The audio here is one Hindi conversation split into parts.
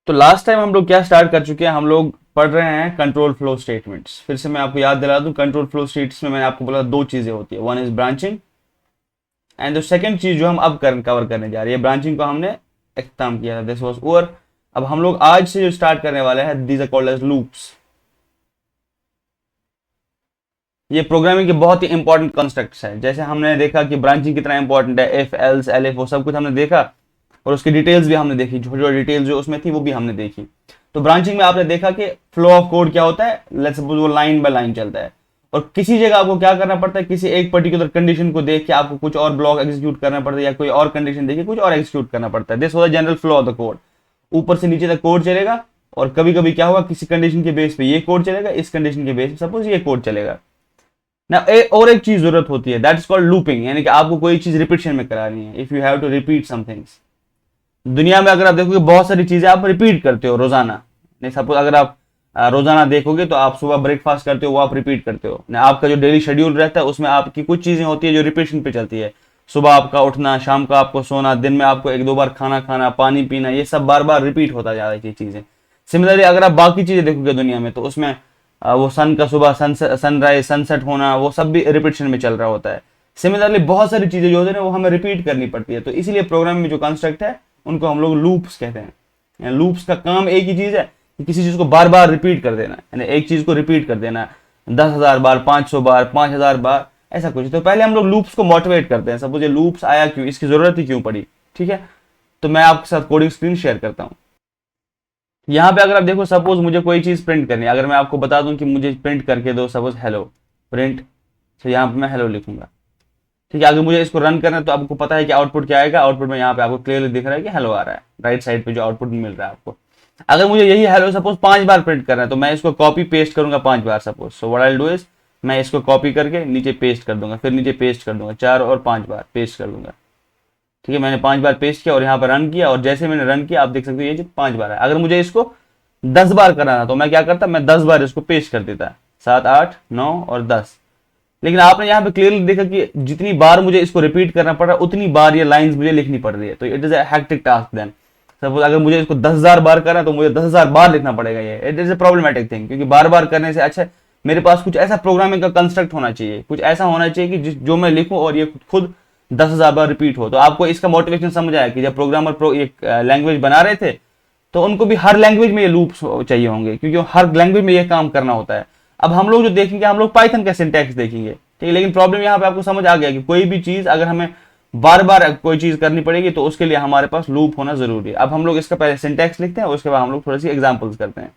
तो लास्ट टाइम हम लोग क्या स्टार्ट कर चुके हैं, हम लोग पढ़ रहे हैं कंट्रोल फ्लो स्टेटमेंट्स। फिर से मैं आपको याद दिला दूं, कंट्रोल फ्लो स्टेट्स में मैंने आपको बोला दो चीजें होती है, one is branching and the second चीज जो हम अब कवर करने जा रही है, ब्रांचिंग को हमने खत्म किया था, दिस वाज ओवर। अब हम लोग आज से जो स्टार्ट करने वाले हैं, these are called as loops. ये प्रोग्रामिंग के बहुत ही इंपॉर्टेंट कंस्ट्रक्ट्स है। जैसे हमने देखा कि ब्रांचिंग कितना इंपॉर्टेंट है, इफ एल्स एलिफ वो सब कुछ हमने देखा और उसकी डिटेल्स भी हमने देखी, छोटी छोटी डिटेल्स जो उसमें थी वो भी हमने देखी। तो ब्रांचिंग में आपने देखा कि फ्लो ऑफ कोड क्या होता है, लेट्स सपोज वो लाइन बाय लाइन चलता है और किसी जगह आपको क्या करना पड़ता है, किसी एक पर्टिकुलर कंडीशन को देख के आपको कुछ और ब्लॉक एग्जीक्यूट करना पड़ता है या कोई और कंडीशन देख के कुछ और एग्जीक्यूट करना पड़ता है। This was the general flow of the code. ऊपर से नीचे तक कोड चलेगा और कभी कभी क्या होगा, किसी कंडीशन के बेस पे ये कोड चलेगा, इस कंडीशन के बेस पे सपोज ये कोड चलेगा ना। और एक चीज जरूरत होती है, दैट इज कॉल्ड लूपिंग, यानी कि आपको कोई चीज रिपीटेशन में करानी है। If you have to repeat some things, दुनिया में अगर आप देखोगे बहुत सारी चीजें आप रिपीट करते हो रोजाना। नहीं सपोज अगर आप रोजाना देखोगे तो आप सुबह ब्रेकफास्ट करते हो वो आप रिपीट करते हो ना। आपका जो डेली शेड्यूल रहता है उसमें आपकी कुछ चीजें होती है जो रिपीटेशन पे चलती है। सुबह आपका उठना, शाम का आपको सोना, दिन में आपको एक दो बार खाना खाना, पानी पीना, ये सब बार बार रिपीट होता जा रहा है ये चीजें। सिमिलरली अगर आप बाकी चीजें देखोगे दुनिया में तो उसमें वो सन का सुबह सनराइज सनसेट होना वो सब भी रिपीटेशन में चल रहा होता है। सिमिलरली बहुत सारी चीजें जो होती है वो हमें रिपीट करनी पड़ती है। तो इसीलिए प्रोग्राम में जो कंस्ट्रक्ट है उनको हम लोग लूप्स कहते हैं। लूप्स का काम एक ही चीज है कि किसी चीज को बार बार रिपीट कर देना, यानी एक चीज को रिपीट कर देना 10,000 बार, 500 बार, 5,000 बार, ऐसा कुछ। तो पहले हम लोग लूप्स को मोटिवेट करते हैं, सपोज ये लूप्स आया क्यों, इसकी जरूरत ही क्यों पड़ी, ठीक है। तो मैं आपके साथ कोडिंग स्क्रीन शेयर करता हूँ। यहाँ पे अगर आप देखो, सपोज मुझे कोई चीज प्रिंट करनी है, अगर मैं आपको बता दूं कि मुझे प्रिंट करके दो सपोज हेलो प्रिंट, तो यहाँ पे मैं हेलो लिखूंगा, ठीक है। अगर मुझे इसको रन करना है तो आपको पता है कि आउटपुट क्या आएगा। आउटपुट में यहाँ पे आपको क्लियरली दिख रहा है कि हेलो आ रहा है, राइट साइड पे जो आउटपुट मिल रहा है आपको। अगर मुझे यही हेलो सपोज 5 बार प्रिंट करना है तो मैं इसको कॉपी पेस्ट करूंगा 5 बार suppose. So what I will do is, मैं इसको कॉपी करके नीचे पेस्ट कर दूंगा, फिर नीचे पेस्ट कर दूंगा 4 और 5 बार पेस्ट कर दूंगा, ठीक है। मैंने 5 बार पेस्ट किया और यहाँ पर रन किया और जैसे मैंने रन किया आप देख सकते हो ये जो 5 बार है। अगर मुझे इसको 10 बार करना था तो मैं क्या करता, मैं 10 बार इसको पेस्ट कर देता, 7, 8, 9 और 10। लेकिन आपने यहाँ पे क्लियरली देखा कि जितनी बार मुझे इसको रिपीट करना पड़ रहा है उतनी बार ये लाइंस मुझे लिखनी पड़ रही है। तो it is a hectic task then. Suppose अगर मुझे इसको 10,000 बार करना है तो मुझे 10,000 बार लिखना पड़ेगा। ये it is a problematic thing, क्योंकि बार बार करने से अच्छा मेरे पास कुछ ऐसा प्रोग्रामिंग का कंस्ट्रक्ट होना चाहिए, कुछ ऐसा होना चाहिए कि जो मैं लिखूं और ये खुद 10,000 बार रिपीट हो। तो आपको इसका मोटिवेशन समझ आया कि जब प्रोग्रामर एक लैंग्वेज बना रहे थे तो उनको भी हर लैंग्वेज में ये लूप्स चाहिए होंगे, क्योंकि हर लैंग्वेज में ये काम करना होता है। अब हम लोग जो देखेंगे, हम लोग पाइथन का सिंटैक्स देखेंगे, ठीक है। लेकिन प्रॉब्लम यहाँ पे आपको समझ आ गया कि कोई भी चीज अगर हमें बार बार कोई चीज करनी पड़ेगी तो उसके लिए हमारे पास लूप होना जरूरी है। अब हम लोग इसका पहले सिंटैक्स लिखते हैं, उसके बाद हम लोग थोड़ी सी एग्जांपल्स करते हैं।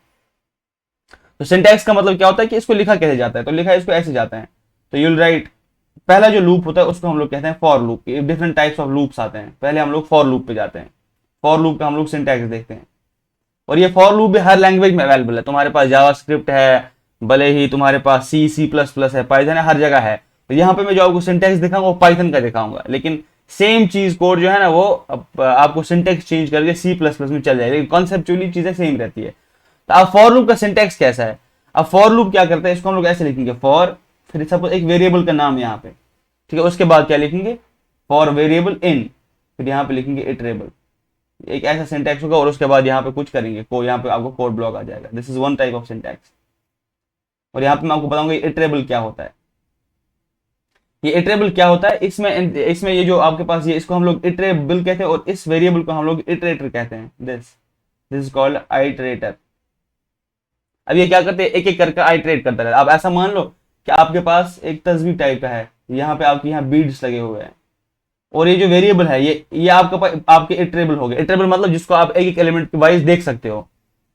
तो सिंटैक्स का मतलब क्या होता है कि इसको लिखा कैसे जाता है, तो लिखा इसको ऐसे जाता है। तो यूल राइट, पहला जो लूप होता है उसको हम लोग कहते हैं for loop. Different types of loops आते हैं, पहले हम लोग फॉर लूप पे जाते हैं। फॉर लूप का हम लोग सिंटैक्स देखते हैं और ये फॉर लूप भी हर लैंग्वेज में अवेलेबल है। तुम्हारे पास जावास्क्रिप्ट है, भले ही तुम्हारे पास सी प्लस प्लस है, पाइथन है, हर जगह है। तो यहाँ पे मैं जो आपको सिंटैक्स दिखाऊंगा वो पाइथन का दिखाऊंगा, लेकिन सेम चीज कोड जो है ना वो आपको सिंटैक्स चेंज करके सी प्लस प्लस में चल जाएगी, लेकिन कॉन्सेप्चुअली चीजें सेम रहती है। तो अब फॉर लूप का सिंटैक्स कैसा है, अब फॉर लूप क्या करता है, इसको हम लोग ऐसे लिखेंगे फॉर, फिर सपोज एक वेरिएबल का नाम यहाँ पे, ठीक है। उसके बाद क्या लिखेंगे, फॉर वेरिएबल इन, फिर यहाँ पे लिखेंगे इटरेबल। एक ऐसा सिंटैक्स होगा और उसके बाद यहाँ पे कुछ करेंगे, यहाँ पे आपको कोड ब्लॉक आ जाएगा। This is one type of syntax. और यहाँ पे मैं आपको बताऊंगा इटरेबल क्या होता है। ये इटरेबल क्या होता है, इसमें ये जो आपके पास ये, इसको हम लोग इटरेबल कहते हैं और इस वेरिएबल को हम लोग इटरेटर कहते हैं। This is called iterator. अब ये क्या करते हैं, एक एक करके आइटरेट करता रहता है। अब ऐसा मान लो कि आपके पास एक तस्वीर टाइप का है, यहाँ पे आपके यहाँ बीड्स लगे हुए हैं और ये जो वेरिएबल है ये आपके इटरेबल हो गए। इटरेबल मतलब जिसको आप एक एक एलिमेंट वाइज देख सकते हो,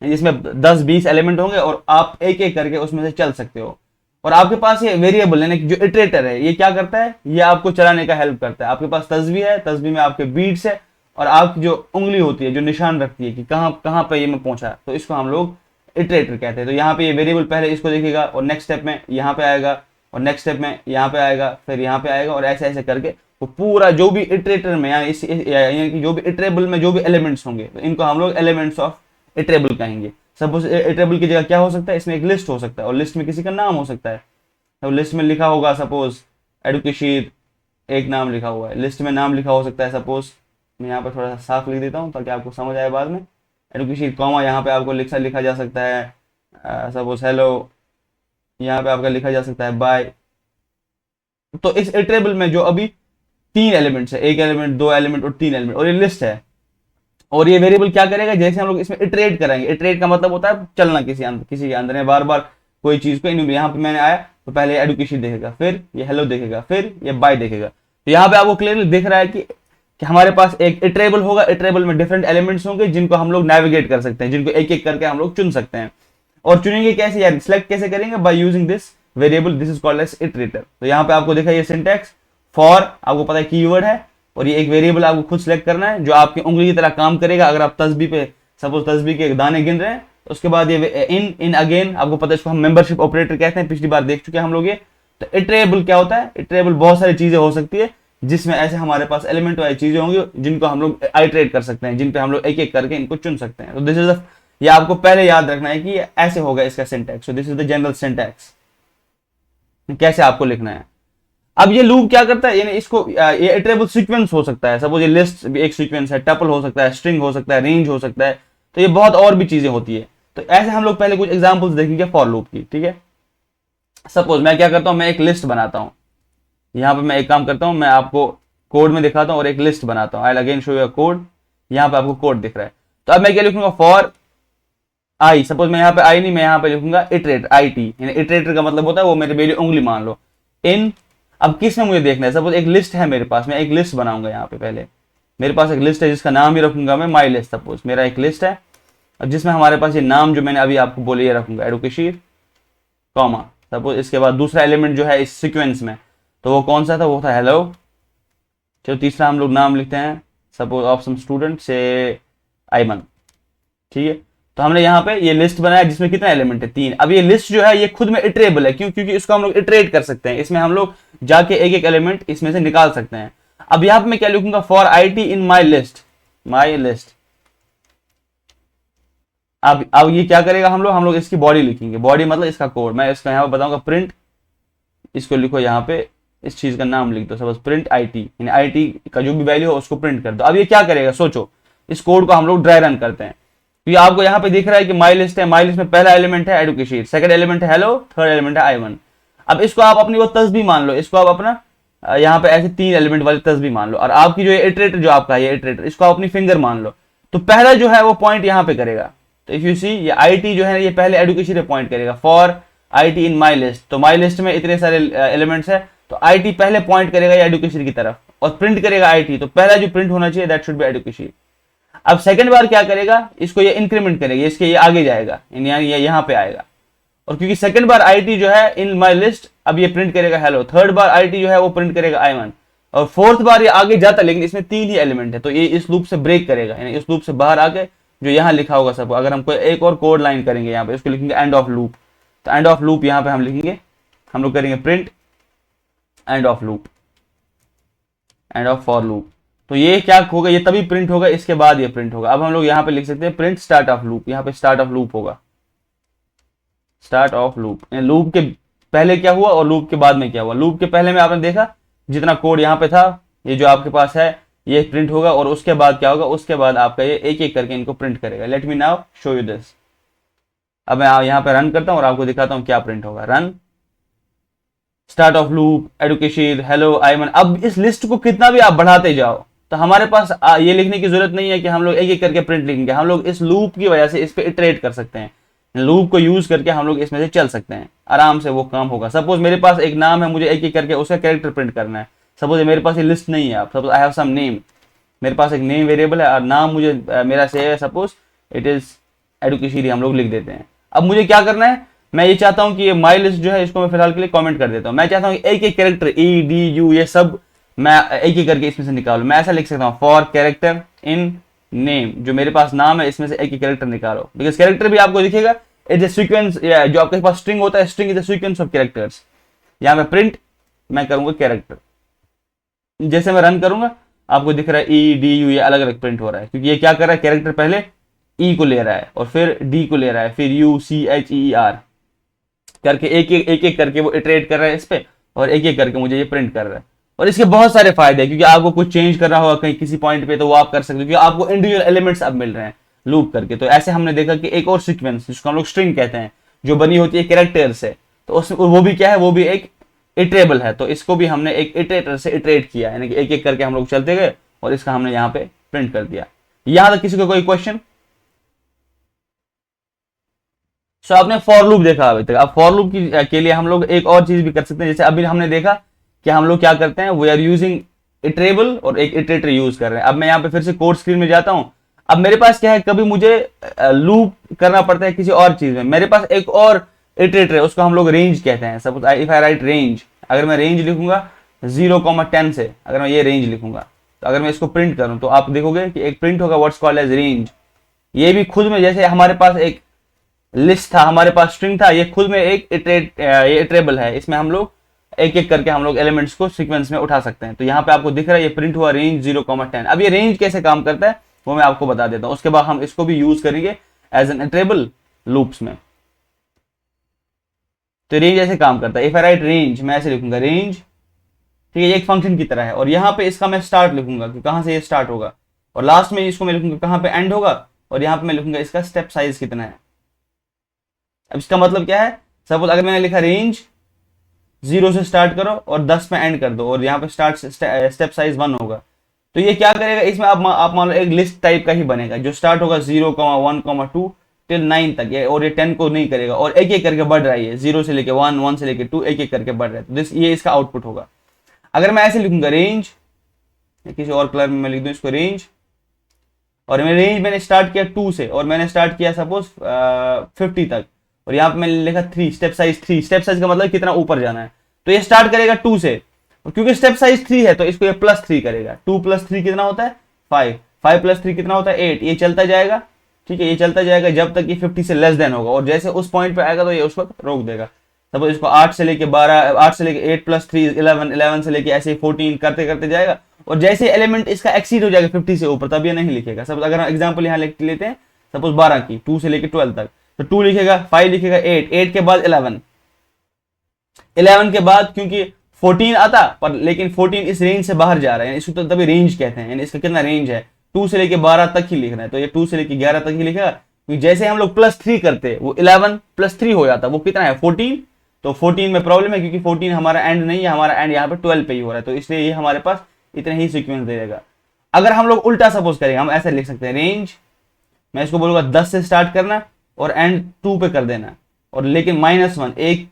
जिसमें 10-20 एलिमेंट होंगे और आप एक एक करके उसमें से चल सकते हो। और आपके पास ये वेरिएबल यानी कि जो इटरेटर है ये क्या करता है, ये आपको चलाने का हेल्प करता है। आपके पास तस्वीर है, तस्वीर में आपके बीट्स है और आपकी जो उंगली होती है जो निशान रखती है कि कहाँ कहाँ पे ये मैं पहुंचा, तो इसको हम लोग इटरेटर कहते हैं। तो यहाँ पे ये वेरिएबल पहले इसको देखेगा और नेक्स्ट स्टेप में यहाँ पे आएगा और नेक्स्ट स्टेप में यहाँ पे आएगा, फिर यहाँ पे आएगा और ऐसे ऐसे करके वो पूरा जो भी इटरेटर में यानी कि जो भी इटरेबल में जो भी एलिमेंट्स होंगे तो इनको हम लोग एलिमेंट्स ऑफ इटरेबल कहेंगे। सपोज इटरेबल की जगह क्या हो सकता है, इसमें एक लिस्ट हो सकता है और लिस्ट में किसी का नाम हो सकता है। तो लिस्ट में लिखा होगा सपोज एडुकेशन, एक नाम लिखा हुआ है, लिस्ट में नाम लिखा हो सकता है। सपोज मैं यहाँ पर थोड़ा सा साफ लिख देता हूँ ताकि आपको समझ आए बाद में। एडुकेशन कॉमा यहाँ पे आपको लिखा जा सकता है सपोज हेलो, यहाँ पे आपका लिखा जा सकता है बाय। तो इस इटरेबल में जो अभी 3 एलिमेंट्स है, 1 एलिमेंट, 2 एलिमेंट और 3 एलिमेंट, और ये लिस्ट है, और ये वेरिएबल क्या करेगा, जैसे हम लोग इसमें इटरेट करेंगे, इटरेट का मतलब होता है चलना किसी के अंदर में, बार बार कोई चीज को। यहाँ पे मैंने आया तो पहले एडुकेशन देखेगा, फिर ये हेलो देखेगा, फिर ये बाय देखेगा। तो यहाँ पे आपको क्लियरली दिख रहा है कि हमारे पास एक इटरेबल होगा, इटरेबल में डिफरेंट एलिमेंट्स होंगे जिनको हम लोग नेविगेट कर सकते हैं, जिनको एक एक करके हम लोग चुन सकते हैं। और चुनेंगे कैसे यार, सिलेक्ट कैसे करेंगे, by using this variable, this is called as iterator. तो यहाँ पे आपको देखा ये सिंटैक्स, फॉर आपको पता है कीवर्ड है, और ये एक वेरिएबल आपको खुद सेलेक्ट करना है जो आपकी उंगली की तरह काम करेगा। अगर आप तस्बीह पे सपोज तस्बीह के दाने गिन रहे हैं, तो उसके बाद ये इन अगेन, आपको पता है इसको हम मेंबरशिप ऑपरेटर कहते हैं, पिछली बार देख चुके हैं हम लोग ये। तो इटरेबल क्या होता है, इटरेबल बहुत सारी चीजें हो सकती है जिसमें ऐसे हमारे पास एलिमेंट वाली चीजें होंगी जिनको हम लोग आइटरेट कर सकते हैं, जिन पे हम लोग एक एक करके इनको चुन सकते हैं। तो दिस इज ये आपको पहले याद रखना है कि ऐसे होगा इसका syntax. So this is the general syntax, कैसे आपको लिखना है। अब ये लूप क्या करता है, यानी इसको ये इटरेबल सीक्वेंस हो सकता है, सपोज ये लिस्ट भी एक सीक्वेंस है, टपल हो सकता है, स्ट्रिंग हो सकता है, रेंज हो सकता है, तो ये बहुत और भी चीजें होती है। तो ऐसे हम लोग पहले कुछ एग्जांपल्स देखेंगे फॉर लूप की, ठीक है। सपोज मैं क्या करता हूं, मैं एक लिस्ट बनाता हूं, यहां पे मैं एक काम करता हूं, मैं आपको कोड में दिखाता हूं और एक लिस्ट बनाता हूं। I again show you code, यहां पे आपको कोड दिख रहा है। तो अब मैं क्या लिखूंगा, फॉर आई, सपोज मैं यहाँ पे आई नहीं, मैं यहाँ पे लिखूंगा इटरेट, IT, यानी इटरेटर का मतलब होता है वो मेरे मेरी उंगली मान लो, इन। अब किस में मुझे देखना है, सपोज एक लिस्ट है मेरे पास, मैं एक लिस्ट बनाऊंगा यहाँ पे। पहले मेरे पास एक लिस्ट है जिसका नाम ही रखूंगा मैं माई लिस्ट। सपोज मेरा एक लिस्ट है और जिसमें हमारे पास ये नाम जो मैंने अभी आपको बोले ये रखूंगा, एडुकेशन कॉमा। सपोज इसके बाद दूसरा एलिमेंट जो है इस सिक्वेंस में, तो वो कौन सा था, वो था हेलो। चलो तीसरा हम लोग नाम लिखते हैं, सपोज ऑफ सम स्टूडेंट से आईमन, ठीक है। तो हमने यहाँ पे ये लिस्ट बनाया जिसमें कितने एलिमेंट है, 3। अब ये लिस्ट जो है ये खुद में इटरेबल है, क्यों, क्योंकि इसको हम लोग इटरेट कर सकते हैं, इसमें हम लोग जाके एक एक एलिमेंट इसमें से निकाल सकते हैं। अब यहाँ पे मैं क्या लिखूंगा, for IT in my list, my list. अब ये क्या करेगा, हम लोग इसकी बॉडी लिखेंगे, बॉडी मतलब इसका कोड। मैं इसका यहाँ पे बताऊंगा प्रिंट, इसको लिखो यहाँ पे, इस चीज का नाम लिख दो, सपोज प्रिंट IT, यानी IT का जो भी वैल्यू हो उसको प्रिंट कर दो। अब ये क्या करेगा, सोचो, इस कोड को हम लोग ड्राई रन करते हैं। तो ये आपको यहाँ पे दिख रहा है कि माई लिस्ट है, माई लिस्ट में पहला एलिमेंट है एडुकेशन, सेकंड एलिमेंट है हेलो, थर्ड एलिमेंट है I1। अब इसको आप अपनी वो तस्बीह मान लो, इसको आप अपना यहाँ पे ऐसे 3 एलिमेंट वाली तस्बीह मान लो, और आपकी जो इटरेटर जो आपका ये इटरेटर, इसको आप अपनी फिंगर मान लो। तो पहला जो है वो पॉइंट यहाँ पे करेगा। तो इफ यू सी ये IT जो है ये पहले एडुकेशन पे पॉइंट करेगा, for IT in my list. तो माई लिस्ट में इतने सारे एलिमेंट्स है, तो IT पहले पॉइंट करेगा ये एडुकेशन की तरफ और प्रिंट करेगा IT। तो पहला जो प्रिंट होना चाहिए दैट शुड बी एडुकेशन। अब सेकंड बार क्या करेगा, इसको ये इंक्रीमेंट करेगा, इसके ये आगे जाएगा, यानी ये यहाँ पे आएगा। और क्योंकि सेकंड बार IT जो है इन माई लिस्ट, अब ये प्रिंट करेगा हेलो। थर्ड बार IT जो है वो प्रिंट करेगा I1। और फोर्थ बार ये आगे जाता, लेकिन इसमें 3 ही एलिमेंट है, तो ये इस लूप से ब्रेक करेगा, यानी इस लूप से बाहर आके जो यहाँ लिखा होगा सब। अगर हम कोई एक और कोड लाइन करेंगे यहाँ पे, इसको लिखेंगे एंड ऑफ लूप। तो एंड ऑफ लूप यहाँ पे हम लिखेंगे, हम लोग करेंगे print end of loop, end of for loop. तो ये क्या होगा, ये तभी प्रिंट होगा, इसके बाद ये प्रिंट होगा। अब हम लोग यहाँ पे लिख सकते हैं प्रिंट स्टार्ट ऑफ लूप, यहाँ पे स्टार्ट ऑफ लूप होगा, स्टार्ट ऑफ लूप। लूप के पहले क्या हुआ और लूप के बाद में क्या हुआ। लूप के पहले में आपने देखा जितना कोड यहाँ पे था, ये जो आपके पास है ये प्रिंट होगा, और उसके बाद क्या होगा, उसके बाद आपका ये एक एक करके इनको प्रिंट करेगा। Let me now show you this. अब मैं यहाँ पे रन करता हूँ और आपको दिखाता हूँ क्या प्रिंट होगा। Run, start of loop, education, hello, I1। अब इस लिस्ट को कितना भी आप बढ़ाते जाओ, तो हमारे पास ये लिखने की जरूरत नहीं है कि हम लोग एक एक करके प्रिंट लिखेंगे। हम लोग इस लूप की वजह से इस पे इटरेट कर सकते हैं, लूप को यूज करके हम लोग इसमें से चल सकते हैं, आराम से वो काम होगा। सपोज मेरे पास एक नाम है, मुझे एक एक करके उसका कैरेक्टर प्रिंट करना है। सपोज मेरे पास ये लिस्ट नहीं है, आप suppose I have some name, मेरे पास एक नेम वेरिएबल है और नाम मुझे मेरा सेव है, सपोज इट इज एडुकेशन, हम लोग लिख देते हैं। अब मुझे क्या करना है, मैं ये चाहता हूं कि ये माई लिस्ट जो है इसको मैं फिलहाल के लिए कमेंट कर देता हूं। मैं चाहता हूं कि एक एक कैरेक्टर EDU ये सब मैं एक एक करके इसमें से निकालू। मैं ऐसा लिख सकता हूं, फॉर कैरेक्टर इन नेम, जो मेरे पास नाम है इसमें से एक एक कैरेक्टर निकालो। बिकॉज कैरेक्टर भी आपको दिखेगा, इट्स ए सीक्वेंस, जो आपके पास स्ट्रिंग होता है, string is a sequence of characters. यहाँ पे प्रिंट मैं करूंगा कैरेक्टर, जैसे मैं रन करूंगा आपको दिख रहा है EDU ये अलग अलग प्रिंट हो रहा है, क्योंकि ये क्या कर रहा है, कैरेक्टर पहले E को ले रहा है और फिर D को ले रहा है, फिर UCHER करके एक एक करके वो इटरेट कर रहा है इस पे, और एक एक करके मुझे ये प्रिंट कर रहा है। और इसके बहुत सारे फायदे हैं, क्योंकि आपको कुछ चेंज करना होगा कहीं किसी पॉइंट पे तो वो आप कर सकते हो, क्योंकि आपको इंडिविजुअल एलिमेंट्स अब मिल रहे हैं। लूप करके। तो ऐसे हमने देखा कि एक और सीक्वेंस जिसको हम लोग स्ट्रिंग कहते हैं, जो बनी होती है कैरेक्टर से, तो उस वो भी क्या है, वो भी एक इटरेबल है। तो इसको भी हमने एक इटरेटर से इटरेट किया, यानी कि एक एक करके हम लोग चलते गए और इसका हमने यहाँ पे प्रिंट कर दिया। यहां तक किसी को कोई क्वेश्चन? सो आपने फॉर लूप देखा अभी तक। अब फॉर लूप के लिए हम लोग एक और चीज भी कर सकते हैं, जैसे अभी हमने देखा कि हम लोग क्या करते हैं, वी आर यूजिंग इटरेबल और एक इटरेटर यूज कर रहे हैं। अब मैं यहाँ पे फिर से कोड स्क्रीन में जाता हूं। अब मेरे पास क्या है, कभी मुझे लूप करना पड़ता है किसी और चीज में, मेरे पास एक और इटरेटर है, उसको हम लोग रेंज कहते हैं। Suppose if I right range, अगर मैं रेंज लिखूंगा 0,10 से, अगर मैं ये रेंज लिखूंगा, तो अगर मैं इसको प्रिंट करूं तो आप देखोगे कि एक प्रिंट होगा व्हाट्स कॉल्ड एज रेंज। ये भी खुद में, जैसे हमारे पास एक लिस्ट था, हमारे पास स्ट्रिंग था, ये खुद में एक इटरेबल है। इसमें हम लोग एक एक करके हम लोग एलिमेंट्स को सीक्वेंस में उठा सकते हैं। तो यहाँ पे आपको दिख रहा है ये प्रिंट हुआ रेंज 0,10। अब ये रेंज कैसे काम करता है वो मैं आपको बता देता हूँ, उसके बाद हम इसको भी यूज करेंगे एज एन इटरेबल लूप्स में। तो रेंज ऐसे काम करता है, इफ आई राइट रेंज, मैं ऐसे लिखूंगा रेंज, ठीक है, ये एक फंक्शन की तरह है। और यहाँ पे इसका मैं स्टार्ट लिखूंगा कि कहां से ये स्टार्ट होगा, और लास्ट में इसको मैं लिखूंगा कहां पे एंड होगा, और यहाँ पे मैं लिखूंगा इसका स्टेप साइज कितना है। अब इसका मतलब क्या है, सपोज अगर मैंने लिखा रेंज 0 से स्टार्ट करो और 10 में एंड कर दो, और यहाँ पे स्टेप साइज 1 होगा, तो ये क्या करेगा, इसमें आप मान लो एक लिस्ट टाइप का ही बनेगा, जो स्टार्ट होगा 0,1,2 टिल 9 तक, और ये 10 को नहीं करेगा, और एक एक करके बढ़ रहा है, 0 से लेके 1, 1 से लेके 2, एक एक करके बढ़ रहा है। तो ये इसका आउटपुट होगा। अगर मैं ऐसे लिखूंगा रेंज, किसी और कलर में मैं लिख दूं इसको रेंज, और मैंने स्टार्ट किया 2 से, और मैंने स्टार्ट किया सपोज 50 तक, और यहाँ पे मैंने लिखा 3, स्टेप साइज 3। स्टेप साइज का मतलब कितना ऊपर जाना है, तो ये स्टार्ट करेगा 2 से, और क्योंकि स्टेप साइज 3 है तो इसको ये +3 करेगा। 2 + 3 कितना होता है 5, 5 + 3 कितना होता है 8। ये चलता जाएगा, ठीक है, ये चलता जाएगा जब तक ये 50 से लेस देन होगा, और जैसे उस पॉइंट पे आएगा तो ये उस वक्त रोक देगा। सपोज इसको 8 से लेके 12, 8 से लेके 8 + 3 11, 11 से लेके ऐसे 14 करते करते जाएगा, और जैसे एलिमेंट इसका एक्सीड हो जाएगा 50 से ऊपर, तब ये नहीं लिखेगा। सपोज अगर हम एग्जांपल यहाँ लेते हैं सपोज 12 की, 2 से लेके 12 तक, तो 2 लिखेगा, 5 लिखेगा, 8 के बाद 11, 11 के बाद क्योंकि 14 आता, पर लेकिन 14 इस रेंज से बाहर जा रहा है, इसको तो तभी रेंज कहते हैं। यानी इसका कितना रेंज है, 2 से लेके 12 तक ही लिखना है, तो ये 2 से लेके 11 तक ही लिखेगा, क्योंकि जैसे हम लोग +3 करते वो 11 + 3 हो जाता, वो कितना है 14। तो 14 में प्रॉब्लम है, क्योंकि 14 हमारा एंड नहीं है, हमारा एंड यहाँ पे 12 पे ही हो रहा है, तो इसलिए ये हमारे पास इतने ही सीक्वेंस दे देगा। अगर हम लोग उल्टा सपोज करेंगे, हम ऐसे लिख सकते हैं रेंज, मैं इसको बोलूंगा 10 से स्टार्ट करना और एंड 2 पे कर देना, और लेकिन -1 एक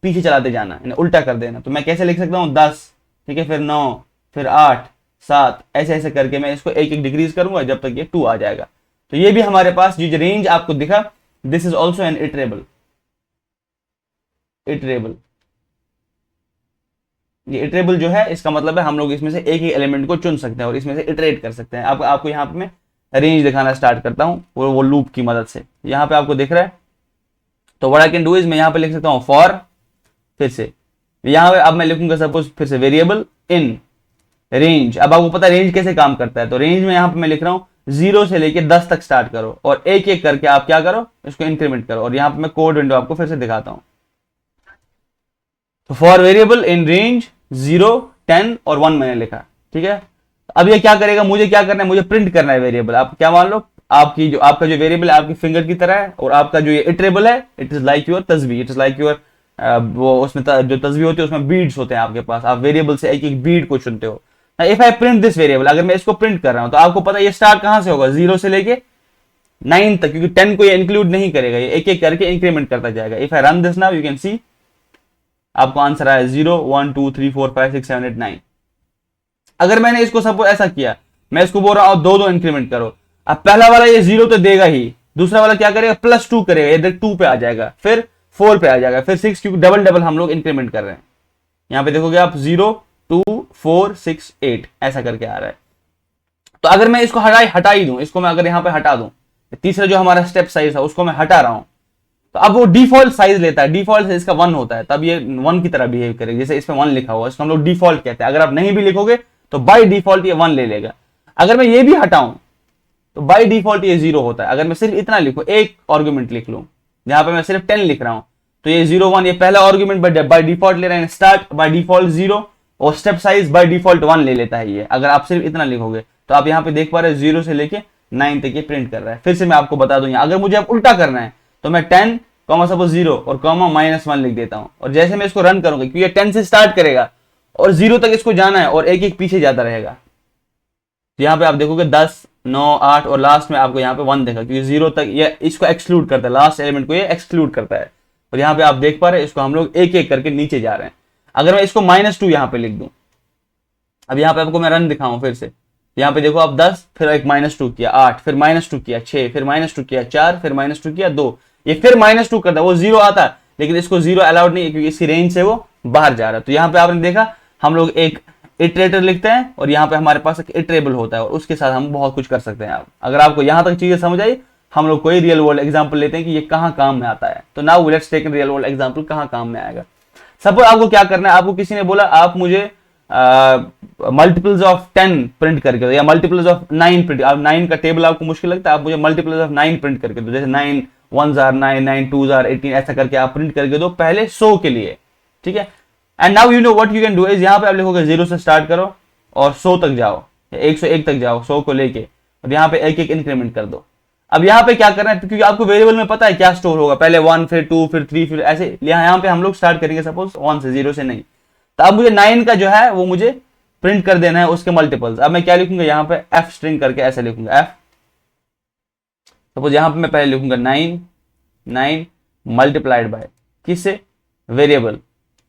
पीछे चलाते जाना, उल्टा कर देना। तो मैं कैसे लिख सकता हूँ 10, ठीक है, फिर 9, फिर 8, 7, ऐसे ऐसे करके मैं इसको एक एक डिक्रीज करूंगा जब तक ये 2 आ जाएगा। तो ये भी हमारे पास जो रेंज आपको दिखा, this is also an iterable. ये इटरेबल जो है, इसका मतलब है हम लोग इसमें से एक ही एलिमेंट को चुन सकते हैं और इसमें से इटरेट कर सकते हैं। आपको यहाँ पे मैं रेंज दिखाना स्टार्ट करता हूँ वो लूप की मदद से। यहाँ पे आपको दिख रहा है, तो what I can do is मैं यहाँ पे लिख सकता हूँ फॉर, फिर से यहाँ पे अब मैं लिखूंगा सपोज फिर से वेरिएबल इन रेंज। अब आपको पता है रेंज कैसे काम करता है, तो रेंज में यहाँ पे मैं लिख रहा हूँ 0 से लेके 10 तक स्टार्ट करो, और एक एक करके आप क्या करो, इसको इंक्रीमेंट करो। और यहाँ पे मैं कोड विंडो आपको फिर से दिखाता हूँ। तो फॉर वेरिएबल इन रेंज 0, 10 और 1 मैंने लिखा, ठीक है। अब ये क्या करेगा, मुझे क्या करना है, मुझे प्रिंट करना है वेरिएबल। आप क्या मान लो, आपका जो वेरिएबल है आपकी फिंगर की तरह है, और आपका जो ये इटरेबल है इट इज लाइक योर तस्वीर, इट इज लाइक योर वो उसमें जो तस्वीर होती है उसमें बीड्स होते हैं आपके पास, आप वेरिएबल से एक एक बीड को चुनते हो। If I print this variable, अगर मैं इसको प्रिंट कर रहा हूं तो आपको पता है ये स्टार्ट कहां से होगा, 0 से लेके 9 तक, क्योंकि 10 को ये इंक्लूड नहीं करेगा, ये एक एक करके इंक्रीमेंट करता जाएगा। If I run this now you can see आपको आंसर आया 0, 1, 2, 3, 4, 5, 6, 7, 8, 9। अगर मैंने इसको सपोज ऐसा किया, मैं इसको बोल रहा हूं 2 इंक्रीमेंट करो, अब पहला वाला ये 0 तो देगा ही, दूसरा वाला क्या करेगा +2 करेगा, ये 2 पे आ जाएगा, फिर 4 पे आ जाएगा, फिर 6, क्योंकि डबल डबल हम लोग इंक्रीमेंट कर रहे हैं। यहां पे देखोगे आप 0, 2, 4, 6, 8 ऐसा करके आ रहा है। तो अगर मैं इसको हटा ही दूं, इसको मैं अगर यहां पे हटा दूं, तीसरा जो हमारा स्टेप साइज है उसको मैं हटा रहा हूं, तो अब वो डिफॉल्ट साइज लेता है, डिफॉल्ट साइज इसका 1 होता है, तब ये 1 की तरह बिहेव करेगा, जैसे इसमें 1 लिखा हुआ, इसको हम लोग डिफॉल्ट कहते हैं। अगर आप नहीं भी लिखोगे तो बाय डिफॉल्ट ये 1 ले लेगा। अगर मैं ये भी हटाऊं तो बाय डिफॉल्ट ये 0 होता है। अगर मैं सिर्फ इतना लिखूं, एक आर्गुमेंट लिख लूं, जहां पे मैं सिर्फ 10 लिख रहा हूं, तो ये 0, 1 ये पहला आर्गुमेंट बाय डिफॉल्ट ले रहे हैं, स्टार्ट बाय डिफॉल्ट 0 और स्टेप साइज बाय डिफॉल्ट 1 ले लेता है ये। अगर आप सिर्फ इतना लिखोगे तो आप यहाँ पे देख पा रहे हैं 0 से लेके 9 तक ये प्रिंट कर रहा है। फिर से मैं आपको बता दूं, अगर मुझे अब उल्टा करना है तो मैं 10 कॉमा सपोज 0 और कॉमा -1 लिख देता हूं, और जैसे मैं इसको रन करूंगा क्योंकि ये 10 से स्टार्ट करेगा और 0 तक इसको जाना है और एक एक पीछे जाता रहेगा। तो यहाँ पे आप देखोगे 10, 9, 8 और लास्ट में आपको यहाँ पे 1 देखा, क्योंकि 0 तक ये इसको एक्सक्लूड करता है, लास्ट एलिमेंट को ये एक्सक्लूड करता है। और यहाँ पे आप देख पा रहे हैं इसको हम लोग एक एक करके नीचे जा रहे हैं। अगर मैं इसको -2 यहाँ पे लिख दूं, अब यहाँ पे आपको मैं रन दिखाऊं फिर से, यहाँ पे देखो आप 10 फिर एक -2 किया, 8 फिर -2 किया, 6 फिर -2 किया, 4 फिर -2 किया, 2, ये फिर -2 करता है, वो 0 आता है लेकिन इसको 0 अलाउड नहीं है क्योंकि इसकी रेंज से वो बाहर जा रहा है। तो यहाँ पे आपने देखा हम लोग एक इटरेटर लिखते हैं और यहाँ पे हमारे पास एक इटरेबल होता है और उसके साथ हम बहुत कुछ कर सकते हैं। आप अगर आपको यहाँ तक चीजें समझ आई, हम लोग कोई रियल वर्ल्ड एग्जांपल लेते हैं कि ये कहाँ काम में आता है। तो now let's take real world example, कहाँ काम में आएगा। सपोज आपको क्या करना है, आपको किसी ने बोला आप मुझे मल्टीपल्स ऑफ 10 प्रिंट करके दो या मल्टीपल्स ऑफ 9 प्रिंट, अब 9 का टेबल आपको मुश्किल लगता है, आप मुझे मल्टीपल्स ऑफ 9 प्रिंट करके दो, जैसे 9 1s are 9, 9 2s are 18, ऐसा करके आप प्रिंट करके दो पहले 100 के लिए, ठीक है। And now you know what you can do is, यहाँ पे आप लिखोगे 0 से स्टार्ट करो और 100 तक जाओ या 101 तक जाओ 100 को लेके, और यहाँ पे एक एक इंक्रीमेंट कर दो। अब यहाँ पे क्या करना है, क्योंकि आपको वेरिएबल में पता है क्या स्टोर होगा, पहले 1 फिर 2 फिर 3 फिर ऐसे, यहाँ पे हम लोग स्टार्ट करेंगे सपोज 1 से, 0 से नहीं। तो अब मुझे 9 का जो है वो मुझे प्रिंट कर देना है उसके मल्टीपल्स। अब मैं क्या लिखूंगा, यहाँ पे f स्ट्रिंग करके ऐसे लिखूंगा, f सपोज यहाँ पे मैं पहले लिखूंगा 9 मल्टीप्लाइड बाय किससे, वेरिएबल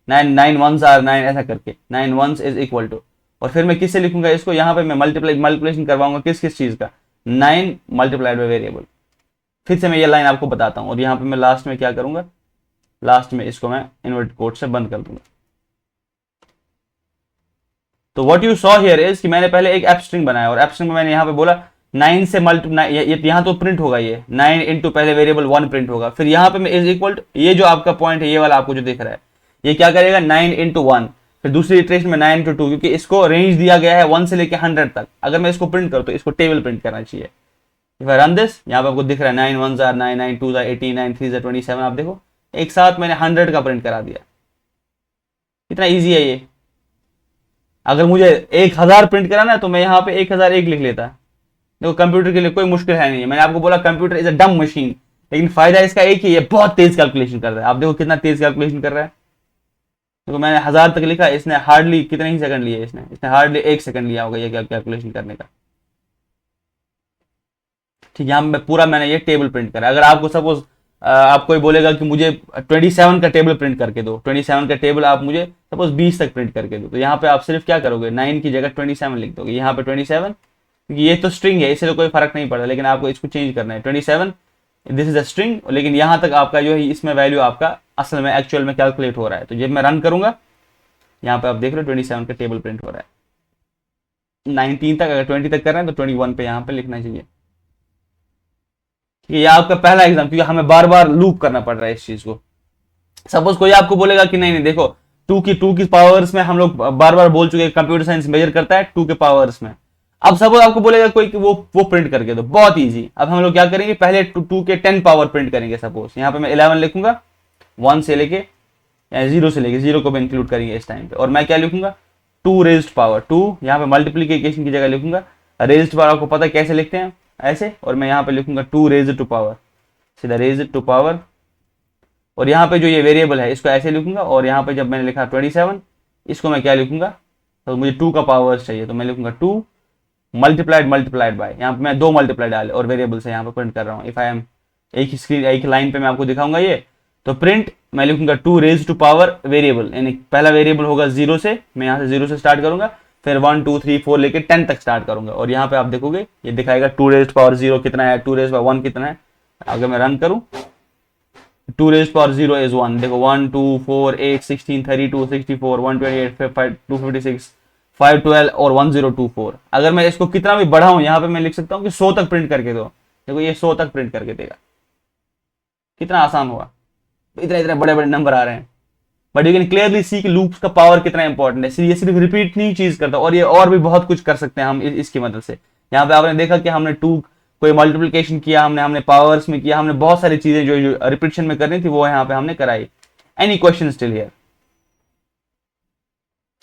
9 1s are 9 ऐसा करके 9 1s इज इक्वल टू, और फिर मैं किससे लिखूंगा इसको, यहाँ पे मैं मल्टीप्लेशन करवाऊंगा किस किस चीज का, 9 मल्टीप्लाइड बाय वेरिएबल। फिर से मैं ये लाइन आपको बताता हूँ और यहाँ पे मैं लास्ट में क्या करूंगा, लास्ट में इसको मैं इन्वर्टेड कोट से बंद कर दूंगा। तो what you saw here is कि मैंने पहले एक एफ स्ट्रिंग बनाया और एफ स्ट्रिंग में मैंने यहाँ पे बोला 9 से मल्टीप्लाई, यहाँ तो प्रिंट होगा ये 9 इंटू पहले वेरिएबल 1 प्रिंट होगा, फिर यहाँ पे मैं इज इक्वल टू, ये जो आपका पॉइंट है ये वाला आपको जो दिख रहा है ये क्या करेगा 9 इंटू 1, फिर दूसरी इटरेशन में 9 इंटू 2, क्योंकि इसको रेंज दिया गया है 1 से लेके 100 तक। अगर मैं इसको प्रिंट करूँ तो इसको टेबल प्रिंट करना चाहिए। इफ आई रन दिस, यहाँ पे आपको दिख रहा है 9 1s are 9, 9 2s are 18, 9 3s are 27, आप देखो एक साथ मैंने 100 का प्रिंट करा दिया। कितना ईजी है ये। अगर मुझे 1000 प्रिंट कराना है तो मैं यहाँ पे 1001 लिख लेता। देखो कंप्यूटर के लिए कोई मुश्किल है नहीं, मैंने आपको बोला कंप्यूटर इज अ डम मशीन, लेकिन फायदा इसका एक ही, ये बहुत तेज कैलकुलेशन कर रहा है। आप देखो कितना तेज कैलकुलेशन कर रहा है। देखो मैंने 1000 तक लिखा, इसने हार्डली कितने ही सेकंड लिए, इसने हार्डली 1 सेकंड लिया होगा ये कैलकुलेशन करने का। ठीक है, यहाँ पूरा मैंने ये टेबल प्रिंट करा। अगर आपको सपोज आप कोई बोलेगा कि मुझे 27 का टेबल प्रिंट करके दो, 27 का टेबल आप मुझे सपोज 20 तक प्रिंट करके दो, तो यहाँ पे आप सिर्फ क्या करोगे 9 की जगह 27 लिख दोगे, यहाँ पे 27, क्योंकि ये तो स्ट्रिंग है इससे तो कोई फर्क नहीं पड़ता, लेकिन आपको इसको चेंज करना है 27, दिस इज अ स्ट्रिंग, लेकिन यहाँ तक आपका जो है इसमें वैल्यू आपका असल में एक्चुअल में कैलकुलेट हो रहा है। तो जब मैं रन करूंगा यहाँ पे आप देख रहे हो 27 का टेबल प्रिंट हो रहा है। 19 तक, अगर 20 तक कर रहे हैं तो 21 पे यहाँ पे लिखना चाहिए। ये आपका पहला एग्जाम, क्योंकि हमें बार बार लूप करना पड़ रहा है इस चीज को। सपोज कोई आपको बोलेगा कि नहीं देखो 2 की पावर्स में हम लोग बार बार बोल चुके हैं कंप्यूटर साइंस मेजर करता है 2 के पावर्स में। अब सपोज आपको बोलेगा कोई कि वो प्रिंट करके दो, बहुत इजी। अब हम लोग क्या करेंगे, पहले 2 के 10 पावर प्रिंट करेंगे। सपोज यहाँ पे मैं 11 लिखूंगा 1 से लेके या 0 से लेके, 0 को भी इंक्लूड करेंगे इस टाइम पे, और मैं क्या लिखूंगा 2 रेज्ड पावर 2, यहाँ पे मल्टीप्लीकेशन की जगह लिखूंगा रेज्ड पावर, आपको पता है कैसे लिखते हैं ऐसे, और मैं यहाँ पे लिखूंगा 2 रेज्ड टू पावर, सीधा रेज्ड टू पावर, और यहाँ पे जो ये वेरिएबल है इसको ऐसे लिखूंगा, और यहाँ पे जब मैंने लिखा 27 इसको मैं क्या लिखूंगा, तो मुझे 2 का पावर चाहिए तो मैं लिखूंगा 2 मल्टीप्लाइड बाय, यहाँ पे मैं 2 मल्टीप्लाई डाले और वेरिएबल से यहाँ पे प्रिंट कर रहा हूँ। इफ आई एम एक ही स्क्रीन एक लाइन पे मैं आपको दिखाऊंगा ये, तो प्रिंट मैं लिखूंगा 2 रेज्ड टू पावर वेरिएबल, यानी पहला वेरिएबल होगा 0 से, मैं यहाँ से 0 से स्टार्ट करूंगा, फिर 1 2 3 4 लेके 10 तक स्टार्ट करूंगा, और यहाँ पे आप देखोगे ये दिखाएगा 2 रेज्ड पावर 0 कितना है, 2 रेज्ड पावर 1 कितना है। अगर मैं रन करूं 2 रेज्ड पावर 0 इज 1, देखो 1 2 4 8 16 32 64 128 5 256 512 और 1024। अगर मैं इसको कितना भी बढ़ाऊं यहाँ पे मैं लिख सकता हूँ कि 100 तक प्रिंट करके दो, देखो ये 100 तक प्रिंट करके देगा। कितना आसान हुआ, इतने इतने बड़े बड़े नंबर आ रहे हैं, but you can clearly see कि लूप्स का पावर कितना इंपॉर्टेंट है। ये सिर्फ रिपीट नहीं चीज करता, और ये और भी बहुत कुछ कर सकते हैं हम इसकी मदद से। यहाँ पे आपने देखा कि हमने 2 कोई मल्टीप्लिकेशन किया, हमने पावर्स में किया, हमने बहुत सारी चीजें जो रिपीटेशन में करनी थी वो यहाँ पे हमने कराई। Any question still here?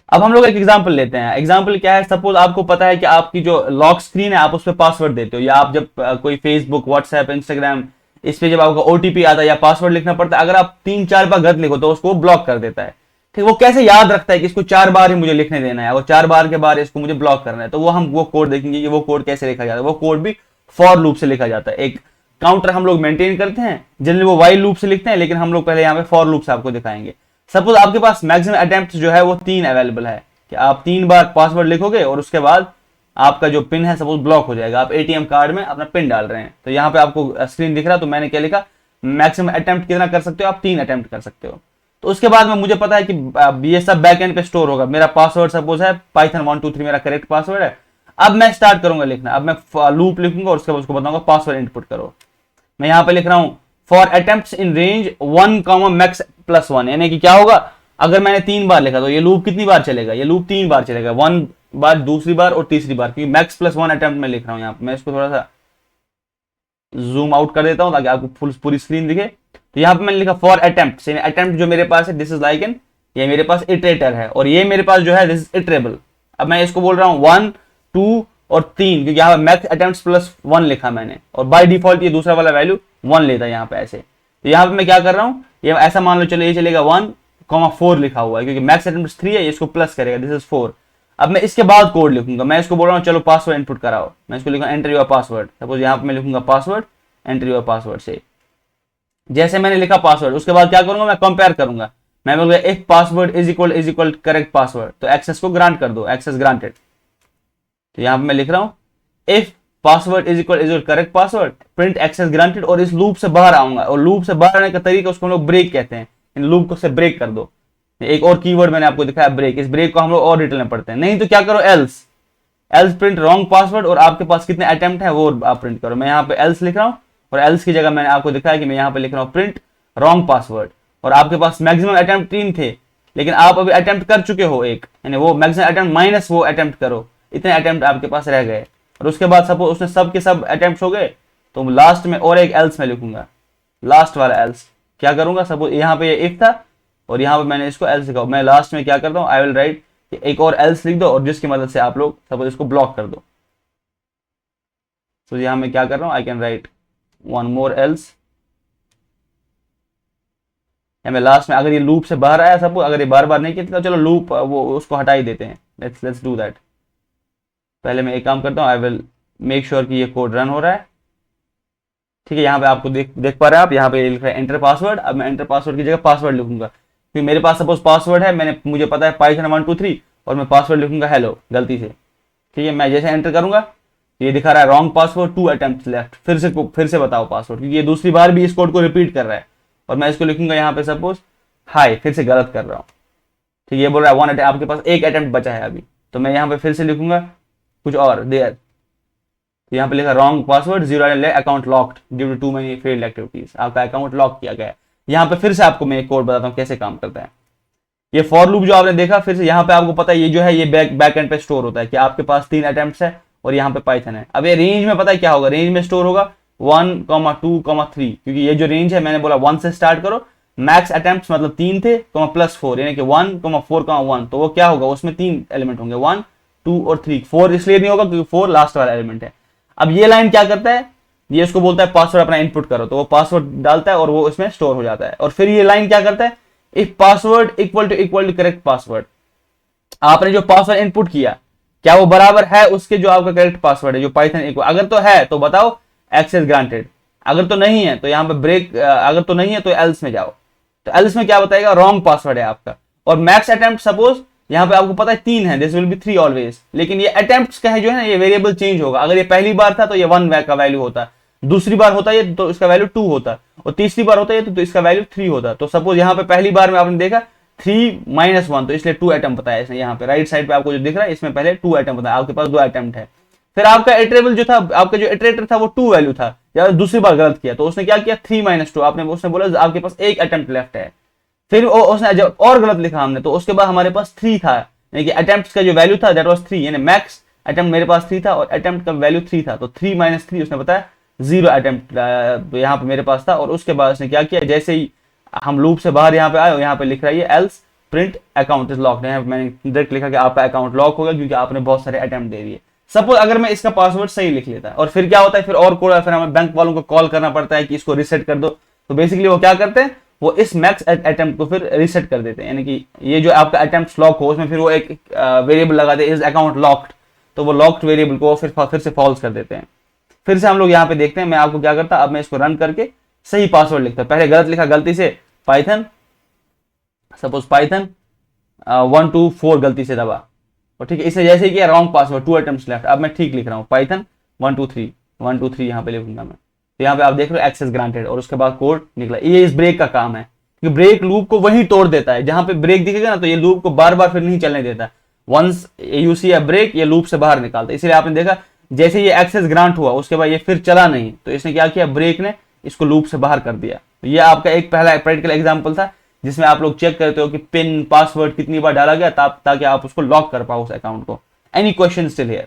अब हम लोग एक एग्जांपल लेते हैं। एग्जांपल क्या है, सपोज आपको पता है कि आपकी जो लॉक स्क्रीन है आप उस पर पासवर्ड देते हो, या आप जब कोई फेसबुक, व्हाट्सएप, इंस्टाग्राम, इस पे जब आपका ओटीपी आता है या पासवर्ड लिखना पड़ता है, अगर आप 3-4 बार गलत लिखो तो उसको ब्लॉक कर देता है। ठीक, वो कैसे याद रखता है कि इसको 4 बार ही मुझे लिखने देना है और 4 बार के बाद इसको मुझे ब्लॉक करना है? तो वो हम वो कोड देखेंगे कि वो कोड कैसे लिखा जाता है। वो कोड भी फॉर लूप से लिखा जाता है। एक काउंटर हम लोग मेंटेन करते हैं, जनरली वो वाइल लूप से लिखते हैं, लेकिन हम लोग पहले यहाँ पे फॉर लूप से आपको दिखाएंगे। सपोज आपके पास मैक्सिमम अटेम्प्ट जो है वो 3 अवेलेबल है, कि आप 3 बार पासवर्ड लिखोगे और उसके बाद आपका जो पिन है सपोज ब्लॉक हो जाएगा। आप एटीएम कार्ड में अपना पिन डाल रहे हैं, तो यहाँ पे आपको स्क्रीन दिख रहा है, तो मैंने क्या लिखा, मैक्सिमम अटेम्प्ट कितना कर सकते हो आप, 3 अटेम्प्ट कर सकते हो। तो उसके बाद में मुझे पता है कि ये सब बैक एंड पे स्टोर होगा। मेरा पासवर्ड सपोज है पाइथन 123 मेरा करेक्ट पासवर्ड है। अब मैं स्टार्ट करूंगा लिखना, अब मैं लूप लिखूंगा और उसके बाद उसको बताऊंगा पासवर्ड इनपुट करो। मैं यहाँ पे लिख रहा हूं for attempts in range 1, max +1, यानी कि क्या होगा, अगर मैंने 3 बार लिखा तो ये लूप कितनी बार चलेगा, ये लूप 3 बार चलेगा, 1 बार, दूसरी बार और तीसरी बार, क्योंकि मैक्स +1 अटेम्प्ट में लिख रहा हूँ। यहाँ पे मैं इसको थोड़ा सा जूम आउट कर देता हूँ ताकि आपको फुल पूरी स्क्रीन दिखे। तो यहाँ पे मैंने लिखा फॉर अटेम्प्ट, अटेम्प्ट जो मेरे पास है दिस इज लाइक एन, ये मेरे पास इटरेटर है, और ये मेरे पास जो है दिस इज इटरेबल। अब मैं इसको बोल रहा हूँ 1, 2 और 3, क्योंकि यहाँ पे मैक्स अटेम्प्ट +1 लिखा मैंने, और बाय डिफॉल्ट ये दूसरा वाला वैल्यू 1 लेता है यहाँ पे ऐसे। तो यहाँ पे मैं क्या कर रहा हूँ, ये ऐसा मान लो चलो ये चलेगा 1,4 लिखा हुआ है, क्योंकि मैक्स अटेम्प्ट 3 है, ये इसको प्लस करेगा, दिस इज 4। अब मैं इसके बाद कोड लिखूंगा, मैं इसको बोल रहा हूँ चलो पासवर्ड इनपुट कराओ। मैं इसको लिखूंगा एंटर योर पासवर्ड, सपोज यहाँ पे मैं लिखूंगा पासवर्ड, एंटर योर पासवर्ड से। जैसे मैंने लिखा पासवर्ड, उसके बाद क्या करूंगा, मैं कंपेयर करूंगा। मैं बोलूंगा if password is equal correct password, तो एक्सेस को ग्रांट कर दो, एक्सेस ग्रांटेड। तो यहाँ पे मैं लिख रहा हूं if password is equal correct password, print access granted, और इस लूप से बाहर आऊंगा। और लूप से बाहर आने का तरीका उसको हम लोग ब्रेक कहते हैं, इन लूप को से ब्रेक कर दो। एक और कीवर्ड मैंने आपको दिखाया ब्रेक, इस ब्रेक को हम लोग और डिटेल में पढ़ते हैं। नहीं तो क्या करो, else, else print wrong password, और आपके पास कितने अटेम्प्ट है वो आप प्रिंट करो। मैं यहाँ पे एल्स लिख रहा हूँ, और एल्स की जगह मैंने आपको दिखाया कि मैं यहाँ पे लिख रहा हूँ प्रिंट रॉन्ग पासवर्ड। और आपके पास मैक्सिमम अटेम्प्ट 3 थे, लेकिन आप अभी अटेम्प्ट कर चुके हो एक, यानी वो मैक्सिमम अटेम्प्ट माइनस वो अटेम्प्ट करो, इतने अटेम्प्ट आपके पास रह गए। और उसके बाद सपोज उसने सब के सब अटेम्प्ट हो गए, तो लास्ट में और एक एल्स में लिखूंगा, लास्ट वाला एल्स। क्या करूंगा, सपोज यहाँ पे ये इफ था और यहाँ पे मैंने इसको एल्स लिखा, मैं लास्ट में क्या करता हूँ, आई विल राइट एक और एल्स लिख दो, और जिसकी मदद से आप लोग सपोज इसको ब्लॉक कर दो। तो यहाँ मैं क्या कर रहा हूँ, I can write 1 more else. मैं लास्ट में अगर ये लूप से बाहर आया, सपोज अगर ये बार बार नहीं किया तो चलो लूप वो उसको हटा ही देते हैं, लेट्स डू दैट। पहले मैं एक काम करता हूँ, आई विल मेक श्योर कि ये कोड रन हो रहा है। ठीक है, यहाँ पे आपको देख पा रहे हैं आप, यहाँ पे लिख रहा है एंटर पासवर्ड। अब मैं एंटर पासवर्ड की जगह पासवर्ड लिखूंगा, क्योंकि मेरे पास सपोज पासवर्ड है, मुझे पता है पाइथन 123, और मैं पासवर्ड लिखूंगा हेलो गलती से। ठीक है, मैं जैसे एंटर करूंगा ये दिखा रहा है रॉन्ग पासवर्ड, 2 अटेम्प्ट लेफ्ट, फिर से बताओ पासवर्ड, क्योंकि ये दूसरी बार भी इस कोड को रिपीट कर रहा है। और मैं इसको लिखूंगा यहाँ पे सपोज हाई, फिर से गलत कर रहा हूँ। ठीक है, ये बोल रहा है 1 अटेम्प्ट, आपके पास एक अटेम्प्ट बचा है अभी, तो मैं यहाँ पे फिर से लिखूंगा कुछ और देयर। तो यहाँ पे लिखा wrong password 0 account locked due to many failed activities, आपका अकाउंट लॉक किया गया है। यहाँ पे फिर से आपको मैं एक कोड बताता हूँ कैसे काम करता है। ये फॉर लूप जो आपने देखा, फिर से यहाँ पे आपको पता है ये जो है ये बैक एंड पे स्टोर होता है कि आपके पास 3 अटेम्प्ट्स है और यहाँ पे पाइथन है। अब ये रेंज में पता है क्या होगा, रेंज में स्टोर होगा 1, 2, 3, क्योंकि ये जो रेंज है मैंने बोला 1 से स्टार्ट करो, मैक्स अटेम्प्ट्स मतलब 3 थे, +4 यानी कि 1, 4, 1, तो वो क्या होगा, उसमें 3 एलिमेंट होंगे 1, 2 और 3। 4 इसलिए नहीं होगा क्योंकि 4 लास्ट वाला एलिमेंट है। अब ये लाइन क्या करता है, ये इसको बोलता है पासवर्ड अपना इनपुट करो, तो वो पासवर्ड डालता है और वो इसमें स्टोर हो जाता है। और फिर ये लाइन क्या करता है, if password equal to correct password, आपने जो पासवर्ड इनपुट किया क्या वो बराबर है उसके जो आपका करेक्ट पासवर्ड है जो पाइथन इक्वल, अगर तो है तो बताओ एक्सेस ग्रांटेड, अगर तो नहीं है तो यहाँ पे ब्रेक, अगर तो नहीं है तो एल्स में जाओ। तो एल्स में क्या बताएगा, रॉन्ग पासवर्ड है आपका। और मैक्स अटेम्प्ट सपोज यहाँ पे आपको पता है 3 है, दिस विल बी 3 ऑलवेज, लेकिन ये अटेम्प्ट्स का है जो है ना ये वेरिएबल चेंज होगा। अगर ये पहली बार था तो ये 1 का वैल्यू होता, दूसरी बार होता है तो इसका वैल्यू 2 होता, और तीसरी बार होता है तो इसका वैल्यू 3 होता। तो सपोज यहाँ पे पहली बार में आपने देखा 3 - 1, तो इसलिए 2 अटेम्प्ट बताया इसने। यहाँ पे राइट साइड पे आपको जो दिख रहा है इसमें पहले 2 अटेम्प्ट बताया, आपके पास 2 अटेम्प्ट है। फिर आपका इटरेबल जो था, आपका जो इटरेटर था वो 2 वैल्यू था, या दूसरी बार गलत किया तो उसने क्या किया 3 - 2, आपने उसने बोला आपके पास 1 अटेम्प्ट लेफ्ट है। फिर उसने जब और गलत लिखा हमने तो उसके बाद हमारे पास 3 था, यानी कि अटेम्प्ट का जो वैल्यू था दैट वाज 3, यानी मैक्स अटेम्प्ट मेरे पास 3 था और अटेम्प्ट का वैल्यू 3 था, तो 3 - 3 उसने बताया 0 अटेम्प्ट यहाँ पे मेरे पास था। और उसके बाद उसने क्या किया, जैसे ही हम लूप से बाहर यहाँ पे आए, यहाँ पे लिख रहा है else print account is locked है, मैंने डायरेक्ट लिखा कि आपका अकाउंट लॉक होगा क्योंकि आपने बहुत सारे अटेम्प्ट दे दिए। सपोज अगर मैं इसका पासवर्ड सही लिख लेता और फिर क्या होता है, फिर और कोड, फिर हमें बैंक वालों को कॉल करना पड़ता है कि इसको रिसेट कर दो। तो बेसिकली वो क्या करते हैं, वो इस मैक्स अटेम्प्ट को फिर रिसेट कर देते हैं, यानी कि ये जो आपका अटेम्प्ट लॉक हो उसमें फिर वो एक वेरिएबल लगाते हैं इज अकाउंट लॉक्ड, तो वो लॉक्ड वेरिएबल को फिर से फॉल्स कर देते हैं। फिर से हम लोग यहाँ पे देखते हैं, मैं आपको क्या करता, अब मैं इसको रन करके सही पासवर्ड लिखता। पहले गलत लिखा गलती से पाइथन, सपोज पाइथन 124 गलती से दबा, और ठीक है इसने जैसे ही किया रॉन्ग पासवर्ड 2 अटेम्प्ट्स लेफ्ट। अब मैं ठीक लिख रहा हूँ पाइथन 123 यहाँ पे लिखूंगा मैं। तो यहाँ पे आप देख रहे हो एक्सेस ग्रांटेड और उसके बाद कोड निकला। ये इस ब्रेक का काम है कि ब्रेक लूप को वही तोड़ देता है, जहां पे ब्रेक दिखेगा ना तो ये लूप को बार बार फिर नहीं चलने देता। Once you see a break, ये लूप से बाहर निकालता है। इसलिए आपने देखा जैसे ये एक्सेस ग्रांट हुआ उसके बाद ये फिर चला नहीं, तो इसने क्या किया, ब्रेक ने इसको लूप से बाहर कर दिया। तो ये आपका एक पहला प्रैक्टिकल एग्जांपल था जिसमें आप लोग चेक करते हो कि पिन पासवर्ड कितनी बार डाला गया ताकि आप उसको लॉक कर पाओ उस अकाउंट को। Any question still here?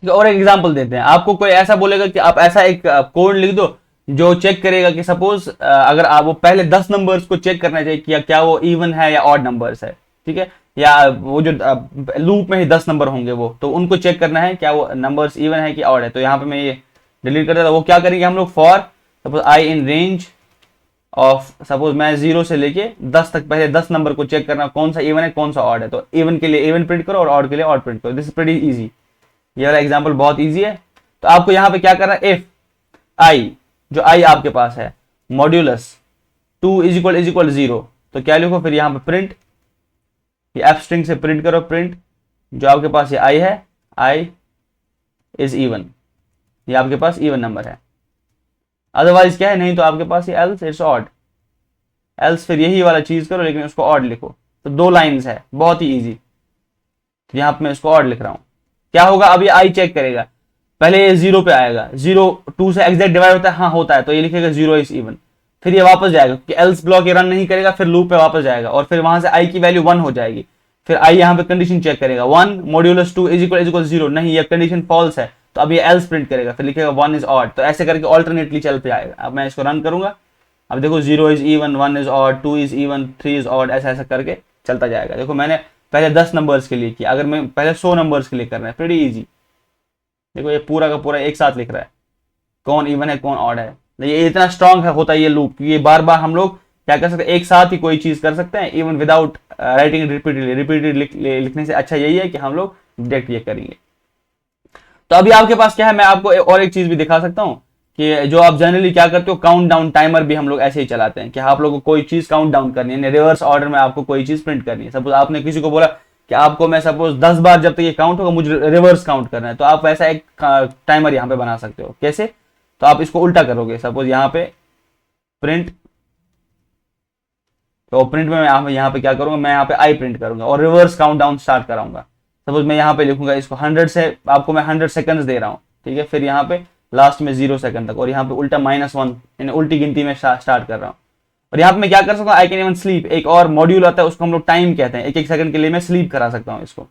और एक एग्जांपल देते हैं, आपको कोई ऐसा बोलेगा कि आप ऐसा एक कोड लिख दो जो चेक करेगा कि सपोज अगर आप वो पहले 10 नंबर्स को चेक करना चाहिए कि क्या वो इवन है या ऑड नंबर्स है, ठीक है, या वो जो लूप में ही 10 नंबर होंगे वो, तो उनको चेक करना है क्या वो नंबर्स इवन है कि ऑड है। तो यहाँ पे मैं ये डिलीट कर देता, वो क्या करेंगे हम लोग, for suppose I in range of, suppose मैं 0 से लेके 10 तक पहले 10 नंबर को चेक करना कौन सा इवन है कौन सा ऑड है। तो इवन के लिए इवन प्रिंट करो और ऑड के लिए ऑड प्रिंट करो। दिस इज प्रीटी इजी, ये वाला एग्जांपल बहुत इजी है। तो आपको यहाँ पे क्या करना है, इफ आई, जो आई आपके पास है, मॉड्यूलस 2 इज इक्वल 0, तो क्या लिखो फिर यहाँ पे प्रिंट, ये एफ स्ट्रिंग से प्रिंट करो, प्रिंट जो आपके पास ये आई है, आई इज इवन, ये आपके पास इवन नंबर है। अदरवाइज क्या है, नहीं तो आपके पास ये एल्स इट्स ऑड, एल्स फिर यही वाला चीज करो लेकिन उसको ऑड लिखो। तो 2 लाइन्स है, बहुत ही ईजी। तो यहाँ पे मैं इसको ऑड लिख रहा हूं। क्या होगा, अब ये आई चेक करेगा, पहले ये 0 पे आएगा, 0 2 से एग्जैक्ट डिवाइड होता है, हाँ होता है, तो ये लिखेगा 0 इज इवन। फिर ये वापस जाएगा कि एल्स ब्लॉक ये रन नहीं करेगा, फिर लूप पे वापस जाएगा और फिर वहां से आई की वैल्यू 1 हो जाएगी। फिर आई यहाँ पे कंडीशन चेक करेगा, 1 मॉड्यूलस 2 इज इक्वल 0, नहीं ये कंडीशन फॉल्स है, तो अब ये एल्स प्रिंट करेगा, फिर लिखेगा 1 इज ऑड। तो ऐसे करके ऑल्टरनेटली चल पे आएगा। अब मैं इसको रन करूंगा, अब देखो 0 is even, 1 is odd, 2 is even, 3 is odd, ऐसा ऐसा करके चलता जाएगा। देखो मैंने पहले 10 नंबर्स के लिए किया, अगर मैं पहले 100 नंबर्स के लिए करना है, प्रीटी इजी। देखो ये पूरा का पूरा एक साथ लिख रहा है कौन इवन है कौन ऑड है। ये इतना स्ट्रांग है होता है ये लूप, ये बार बार हम लोग क्या कर सकते हैं, एक साथ ही कोई चीज कर सकते हैं इवन विदाउट राइटिंग रिपीटेडली लिखने से अच्छा यही है कि हम लोग डायरेक्ट ये करेंगे। तो अभी आपके पास क्या है, मैं आपको और एक चीज भी दिखा सकता हूँ कि जो आप जनरली क्या करते हो, काउंट डाउन टाइमर भी हम लोग ऐसे ही चलाते हैं कि आप लोगों को कोई चीज काउंट डाउन करनी है, रिवर्स ऑर्डर में आपको कोई चीज प्रिंट करनी है। सपोज आपने किसी को बोला कि आपको मैं सपोज 10 बार जब तक ये काउंट होगा मुझे रिवर्स काउंट करना है, तो आप वैसा एक टाइमर यहाँ पे बना सकते हो। कैसे, तो आप इसको उल्टा करोगे, सपोज यहाँ पे प्रिंट, तो प्रिंट में मैं यहाँ पे क्या करूंगा, मैं यहाँ पे आई प्रिंट करूंगा और रिवर्स काउंट डाउन स्टार्ट कराऊंगा। सपोज मैं यहाँ पे लिखूंगा इसको 100 से, आपको मैं 100 सेकंड्स दे रहा हूँ, ठीक है, फिर यहाँ पे लास्ट में 0 सेकंड तक, और यहाँ पे उल्टा -1 यानी उल्टी गिनती में स्टार्ट कर रहा हूँ। और यहाँ पे मैं क्या कर सकता हूँ, आई कैन इवन स्लीप, एक और मॉड्यूल आता है उसको हम लोग टाइम कहते हैं, 1-1 सेकंड के लिए मैं स्लीप करा सकता हूँ इसको।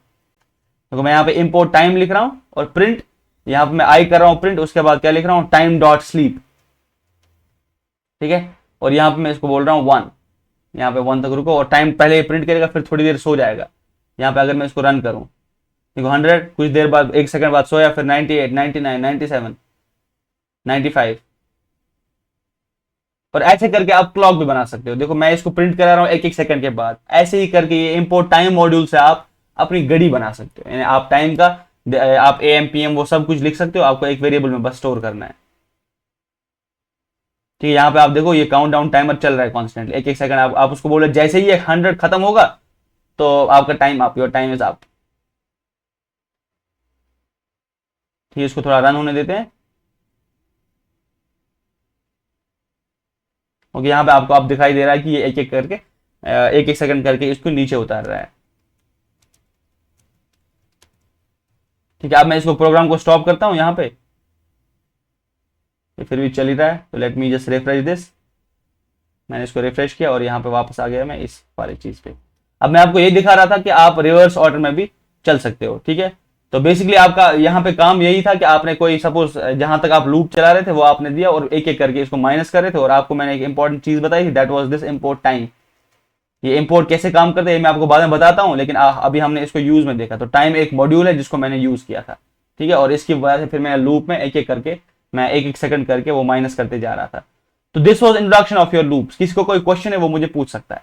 तो मैं यहाँ पे इंपोर्ट टाइम लिख रहा हूँ और प्रिंट, यहाँ पे मैं आई कर रहा हूँ प्रिंट, उसके बाद क्या लिख रहा हूँ, टाइम डॉट स्लीप, ठीक है, और यहाँ पे मैं इसको बोल रहा हूँ 1, यहाँ पे 1 तक रुको और टाइम पहले प्रिंट करेगा फिर थोड़ी देर सो जाएगा। यहाँ पे अगर मैं इसको रन करूँ, देखो 100, कुछ देर बाद 1 सेकंड बाद सोया, फिर 98, 99, 97, 95, और ऐसे करके आप क्लॉक भी बना सकते हो। देखो मैं इसको प्रिंट करा रहा हूँ 1-1 सेकंड के बाद, ऐसे ही करके ये इंपोर्ट टाइम मॉड्यूल से आप अपनी घड़ी बना सकते हो, यानी आप टाइम का आप AM PM वो सब कुछ लिख सकते हो, आपको एक वेरिएबल में बस स्टोर करना है। ठीक है, यहाँ पे आप देखो ये काउंट डाउन टाइमर चल रहा है कॉन्स्टेंटली, 1-1 सेकंड आप उसको बोलो जैसे ही 100 खत्म होगा तो आपका time up, your time is up. ठीक है, इसको थोड़ा रन होने देते हैं। ओके, यहाँ पे आपको आप दिखाई दे रहा है कि ये 1-1 करके 1-1 सेकंड करके इसको नीचे उतार रहा है। ठीक है, अब मैं इसको प्रोग्राम को स्टॉप करता हूं यहाँ पे, ये फिर भी चल ही रहा है, तो let me just refresh this. मैंने इसको रिफ्रेश किया और यहाँ पे वापस आ गया मैं इस वाली चीज पे। अब मैं आपको ये दिखा रहा था कि आप रिवर्स ऑर्डर में भी चल सकते हो। ठीक है, तो बेसिकली आपका यहाँ पे काम यही था कि आपने कोई सपोज जहां तक आप लूप चला रहे थे वो आपने दिया और एक एक करके इसको माइनस कर रहे थे, और आपको मैंने एक इंपॉर्टेंट चीज बताई थी, that was this import time. ये इंपोर्ट कैसे काम करता है ये मैं आपको बाद में बताता हूँ, लेकिन अभी हमने इसको यूज में देखा। तो टाइम एक मॉड्यूल है जिसको मैंने यूज किया था, ठीक है, और इसकी वजह से फिर मैं लूप में एक एक करके मैं एक एक सेकंड करके वो माइनस करते जा रहा था। तो this was introduction of your loops. किसी को कोई क्वेश्चन है वो मुझे पूछ सकता है।